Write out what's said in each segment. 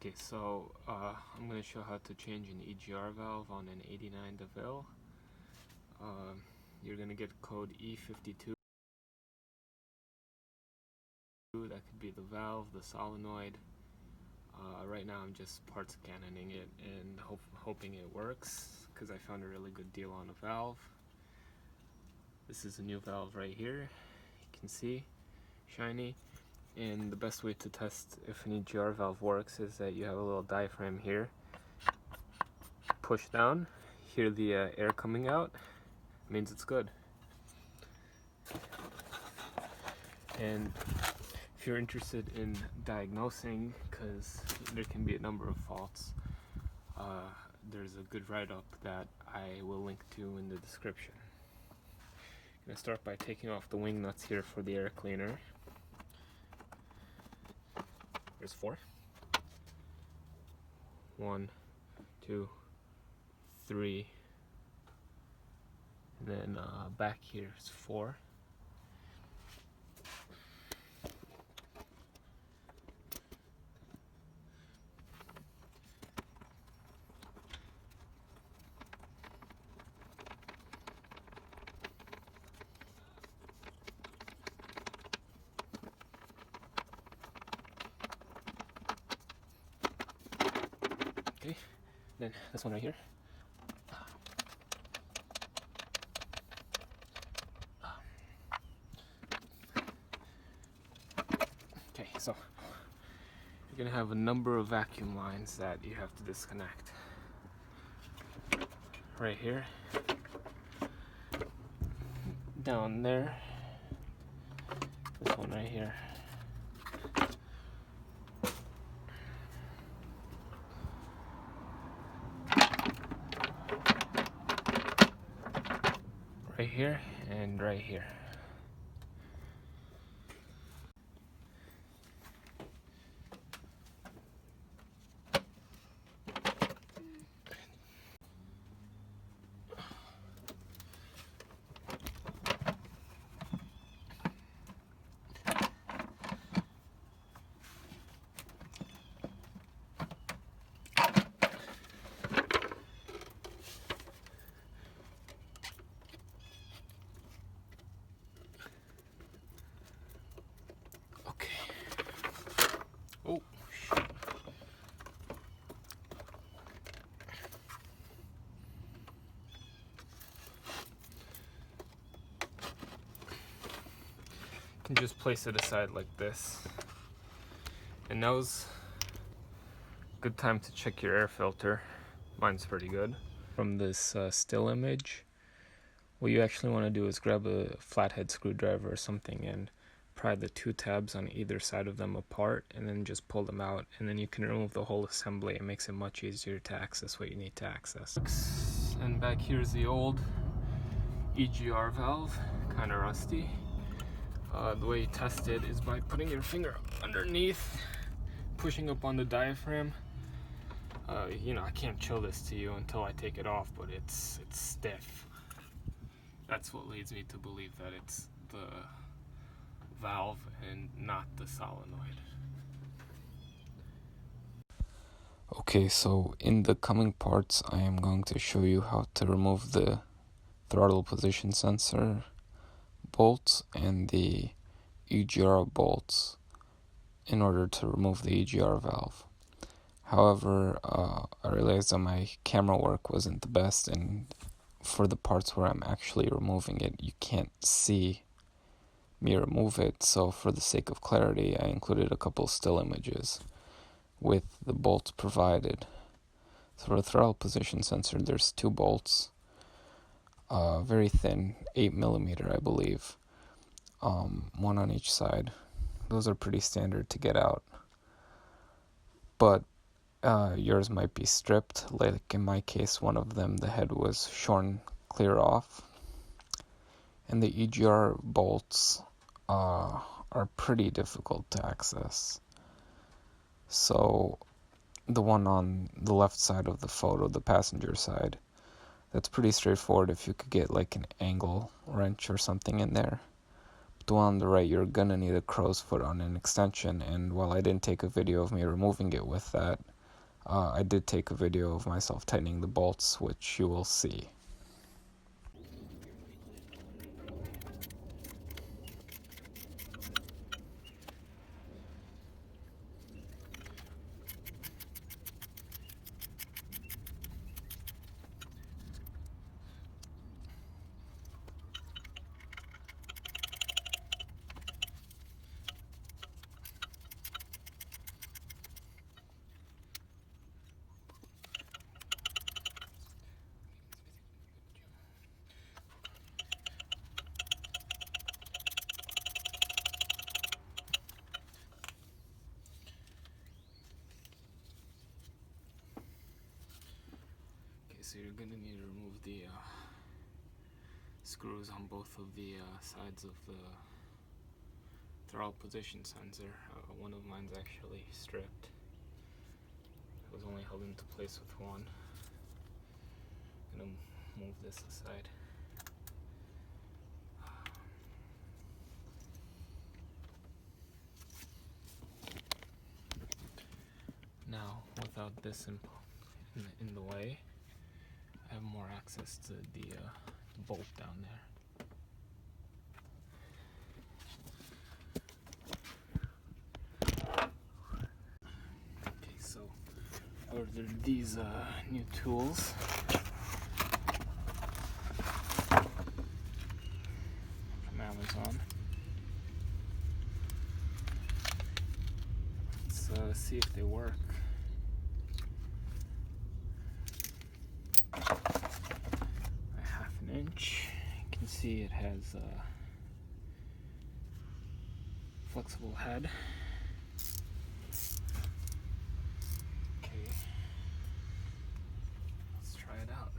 Okay, so I'm going to show how to change an EGR valve on an 89 Deville. You're going to get code E52. That could be the valve, the solenoid. Right now I'm just parts cannoning it and hoping it works, because I found a really good deal on a valve. This is a new valve right here. You can see, shiny. And the best way to test if an EGR valve works is that you have a little diaphragm here. Push down, hear the air coming out, means it's good. And if you're interested in diagnosing, because there can be a number of faults, there's a good write-up that I will link to in the description. I'm going to start by taking off the wing nuts here for the air cleaner. There's 4. 1, 2, 3, and then back here is 4. Okay, then this one right here. Okay, so you're gonna have a number of vacuum lines that you have to disconnect. Right here, down there, this one right here. Right here and right here. Oh, shit. You can just place it aside like this. And now's a good time to check your air filter. Mine's pretty good. From this still image, what you actually want to do is grab a flathead screwdriver or something and pry the 2 tabs on either side of them apart, and then just pull them out, and then you can remove the whole assembly. It makes it much easier to access what you need to access. And back here's the old EGR valve, kind of rusty. The way you test it is by putting your finger underneath, pushing up on the diaphragm. You know, I can't show this to you until I take it off, but it's stiff. That's what leads me to believe that it's the valve and not the solenoid. Okay, so in the coming parts I am going to show you how to remove the throttle position sensor bolts and the EGR bolts in order to remove the EGR valve. However, I realized that my camera work wasn't the best, and for the parts where I'm actually removing it, you can't see me remove it, so for the sake of clarity, I included a couple still images with the bolts provided. So for the throttle position sensor, there's 2 bolts, very thin, 8mm I believe, 1 on each side. Those are pretty standard to get out, but yours might be stripped. Like in my case, one of them, the head was shorn clear off. And the EGR bolts are pretty difficult to access. So the one on the left side of the photo, the passenger side, that's pretty straightforward if you could get like an angle wrench or something in there. But the one on the right, you're gonna need a crow's foot on an extension, and while I didn't take a video of me removing it with that, I did take a video of myself tightening the bolts, which you will see. So you're going to need to remove the screws on both of the sides of the throttle position sensor. One of mine's actually stripped. It was only held into place with one. I'm going to move this aside. Now, without this in the way, I have more access to the bolt down there. Okay, so I ordered these new tools from Amazon. Let's see if they work. Inch. You can see it has a flexible head. Okay, let's try it out.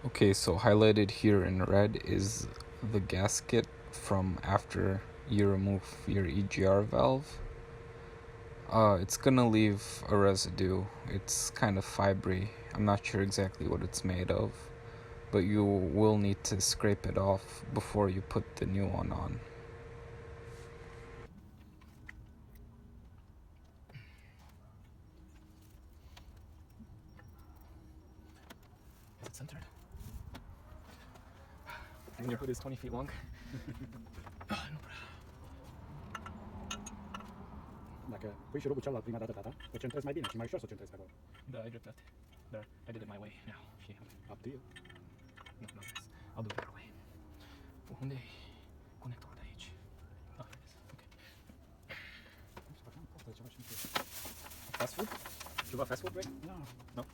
Okay, so highlighted here in red is the gasket from after you remove your EGR valve. It's gonna leave a residue. It's kind of fibery. I'm not sure exactly what it's made of, but you will need to scrape it off before you put the new one on. Is it centered? I mean, your hood is 20 feet long. Poi ce l'ho bucciato la prima data, 800 mai bine, ci mai șos 800 acolo. Da, I dripped that. There, I did it my way now. Up to you. No, no, yes. I'll do it your way. Unde e conectorul de aici? Ah, there it is. Okay. Fast food? You want fast food, right? No. No?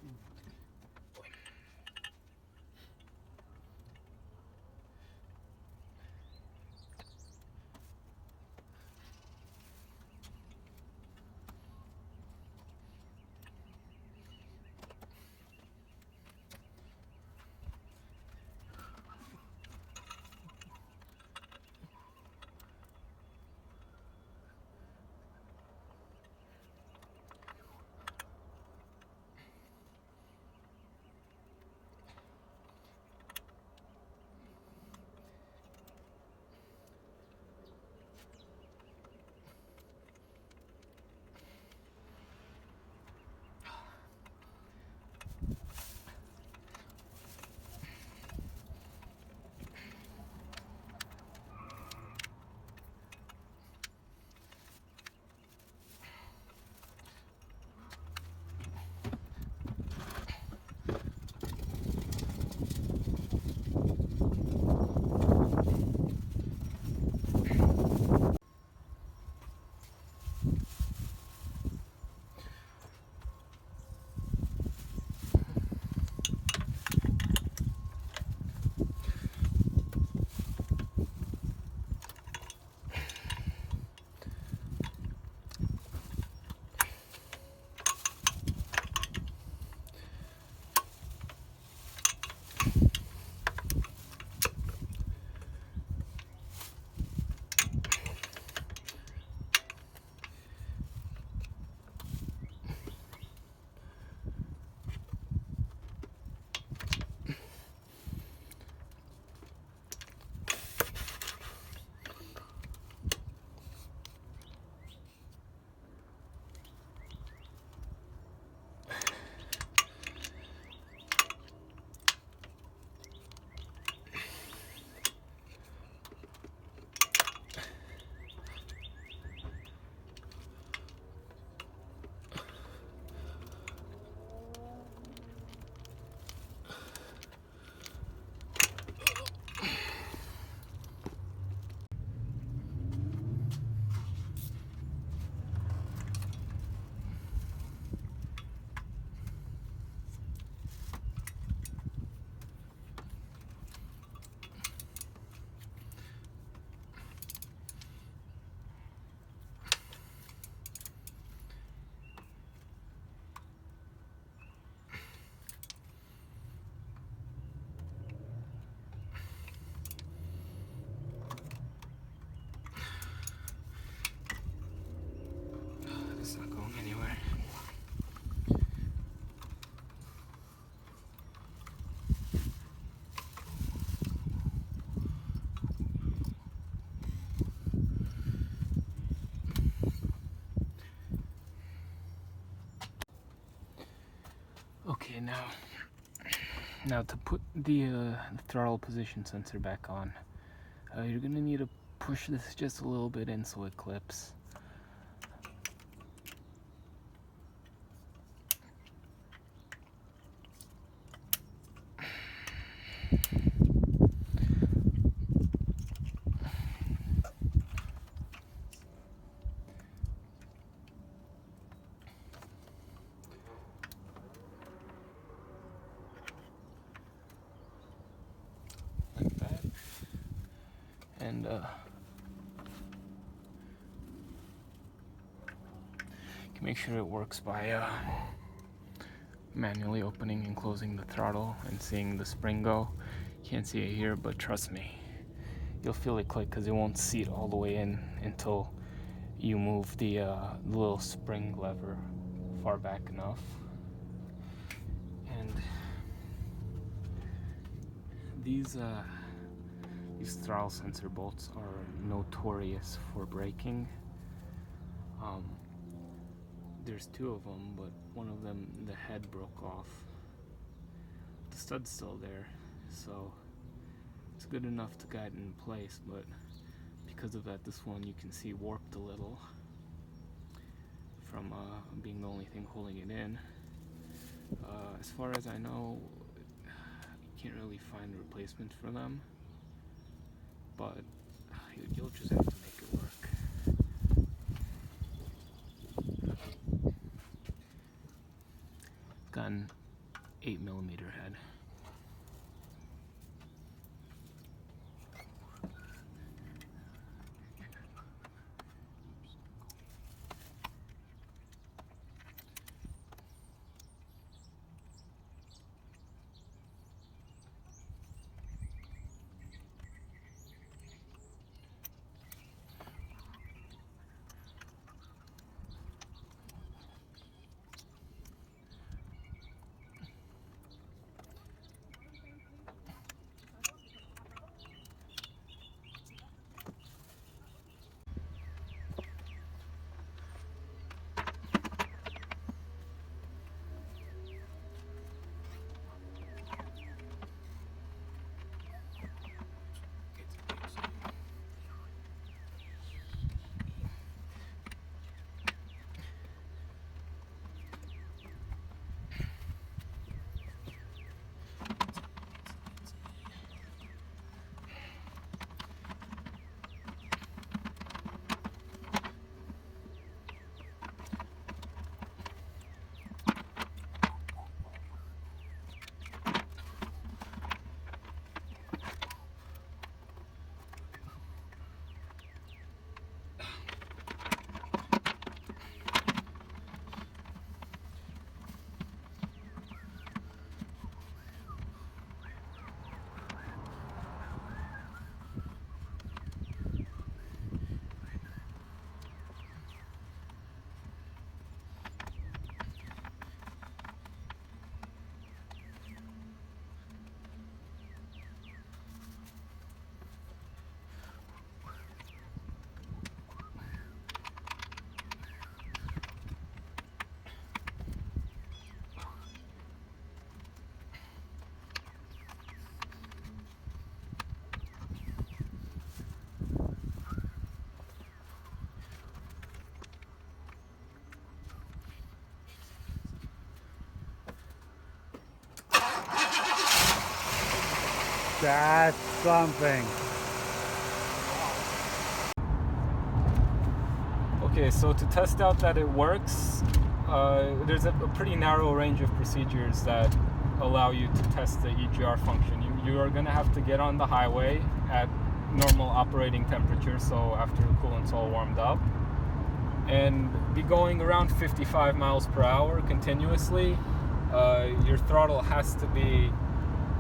now to put the throttle position sensor back on, you're gonna need to push this just a little bit in so it clips. Like that. And you can make sure it works by manually opening and closing the throttle and seeing the spring go. Can't see it here, but trust me, you'll feel it click because it won't seat all the way in until you move the little spring lever far back enough. And these throttle sensor bolts are notorious for breaking. There's two of them, but one of them, the head broke off. The stud's still there, so it's good enough to guide it in place, but because of that, this one you can see warped a little from being the only thing holding it in. As far as I know, you can't really find a replacement for them, but you'll just have to make it work. Got an 8mm head. That's something. Okay, so to test out that it works, there's a pretty narrow range of procedures that allow you to test the EGR function. You are going to have to get on the highway at normal operating temperature, so after the coolant's all warmed up, and be going around 55 miles per hour continuously. Your throttle has to be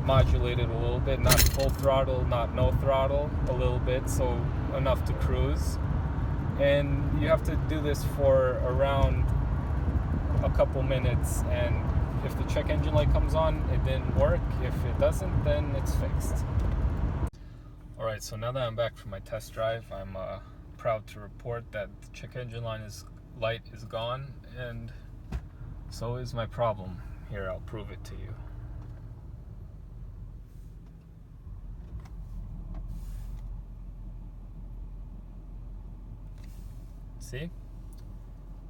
modulated a little bit, not full throttle, not no throttle, a little bit, so enough to cruise. And you have to do this for around a couple minutes, and if the check engine light comes on, it didn't work. If it doesn't, then it's fixed. Alright, so now that I'm back from my test drive, I'm proud to report that the check engine light is gone, and so is my problem. Here, I'll prove it to you. See?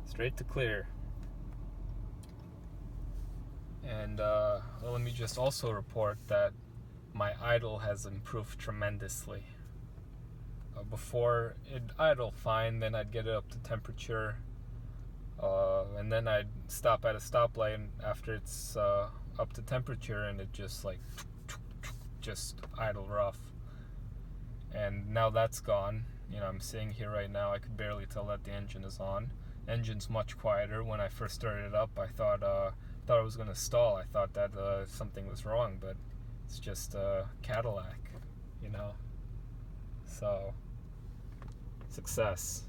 Straight to clear. And let me just also report that my idle has improved tremendously. Before, it'd idle fine, then I'd get it up to temperature, and then I'd stop at a stoplight after it's up to temperature, and it just like just idle rough. And now that's gone. You know, I'm sitting here right now, I could barely tell that the engine is on. Engine's much quieter. When I first started it up, I thought it was gonna stall. I thought that something was wrong, but it's just Cadillac, you know. So, success.